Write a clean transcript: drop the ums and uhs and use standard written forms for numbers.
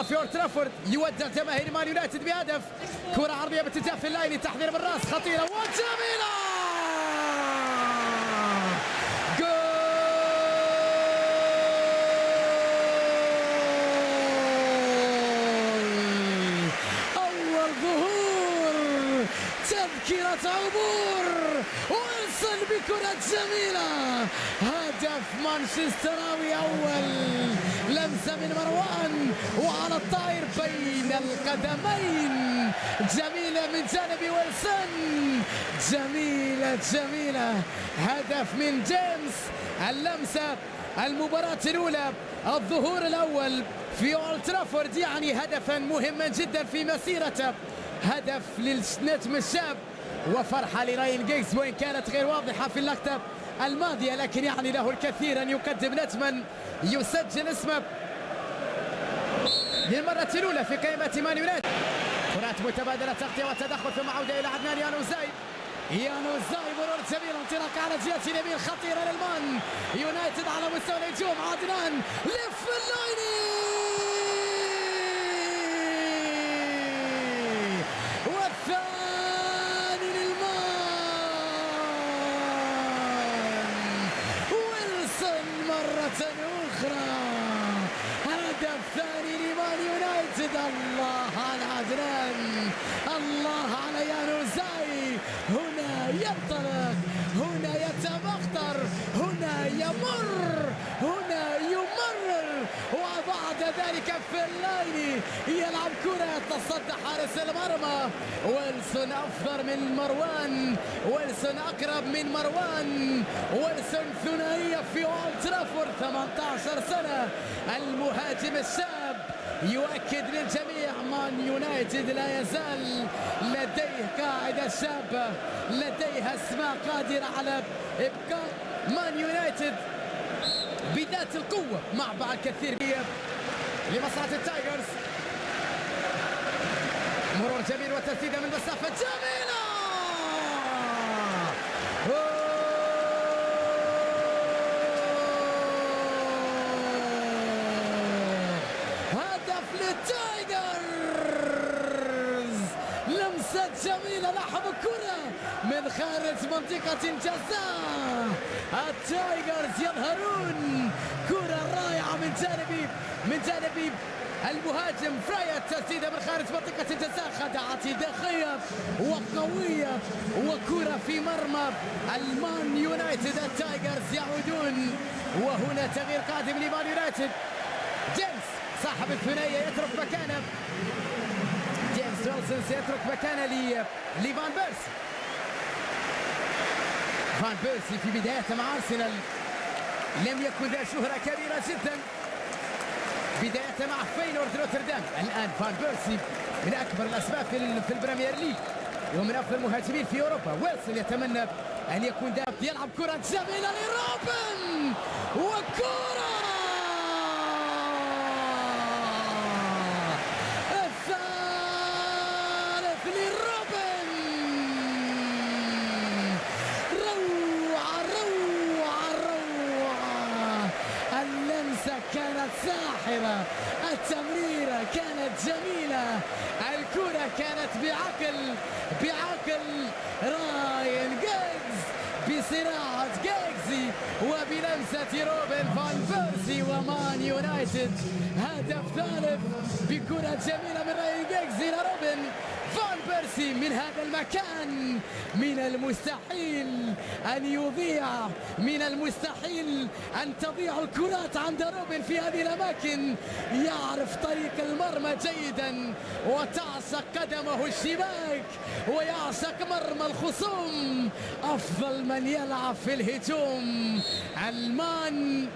هنا في اولد ترافورد يودع جماهير مان يونايتد بهدف. كرة عرضية باتجاه في اللاين، تحضير بالراس خطيرة وجميلة. تذكرة عبور ويلسون بكرة جميلة. هدف مانشستراوي أول، لمسة من مروان وعلى الطائر بين القدمين، جميلة من جانب ويلسون، جميلة جميلة. هدف من جيمس، اللمسة، المباراة الأولى، الظهور الأول في اولد ترافورد، يعني هدفا مهما جدا في مسيرته. هدف للنجم الشاب وفرحة لراين جيجز، وإن كانت غير واضحة في اللقطة الماضية، لكن يعني له الكثير أن يقدم نجما يسجل اسمه للمرة الأولى في قائمة مان يونايتد. كرات متبادلة، تغطية وتدخل ثم عودة إلى عدنان يانوزاي. مرور جميل، انطلاق على جهة اليمين خطيرة للمان يونايتد على مستوى الهجوم. عدنان لف اللايني والثاني للمان. ويلسون مرة أخرى، هدف ثاني لمان يونايتد. الله على عدنان، الله على يانوزاي. هنا ينطلق، هنا يتبختر، هنا يمر، هنا يمرر، وبعد ذلك في اللاين يلعب كرة يتصدى حارس المرمى. ويلسون أفضل من مروان، ويلسون أقرب من مروان. ويلسون ثنائية في اولد ترافورد، 18 سنة. المهاجم الشاب يؤكد للجميع مان يونايتد لا يزال لديه قاعدة شابة، لديها اسماء قادرة على إبقاء مان يونايتد بذات القوة مع بعض كثير لمصلحة التايجرز. مرور جميل وتسديدة من مسافة جميلة. هدف للتايجرز، لمسة جميلة، لحظ كرة من خارج منطقة الجزاء. التايجرز يظهرون، كرة رائعة من جانب المهاجم فرايا، تسديدة من خارج منطقة الجزاء، خدعت دقيقة وقوية وكرة في مرمى المان يونايتد. التايجرز يعودون، وهنا تغيير قادم لمان يونايتد. جيمس صاحب الثنائية يترك مكانه، جيمس ويلسون سيترك مكانه لفان بيرسي. فان بيرسي في بدايته مع أرسنال لم يكن ذا شهرة كبيرة جدا، بدايته مع فينورد روتردام. الآن فان بيرسي من أكبر الأسباب في البريمير ليج ومن أفضل المهاجمين في أوروبا. ويلسون يتمنى أن يكون ذا، يلعب كرة جميلة لروبن، وكرة الثالث لروبن. روعة روعة روعة، اللمسة كانت ساحرة، التمريرة كانت جميلة، الكرة كانت بعقل راين جيجز، بصراعة جيجزي وبلمسة روبن فان بيرسي. ومان يونايتد هدف ثالث بكرة جميلة من راين جيجز إلى روبن فان بيرسي من هذا المكان. من المستحيل أن يضيع، من المستحيل أن تضيع الكرات عند روبن في هذه الأماكن. يعرف طريق المرمى جيدا، وتعشق قدمه الشباك، ويعشق مرمى الخصوم. أفضل من يلعب في الهجوم المان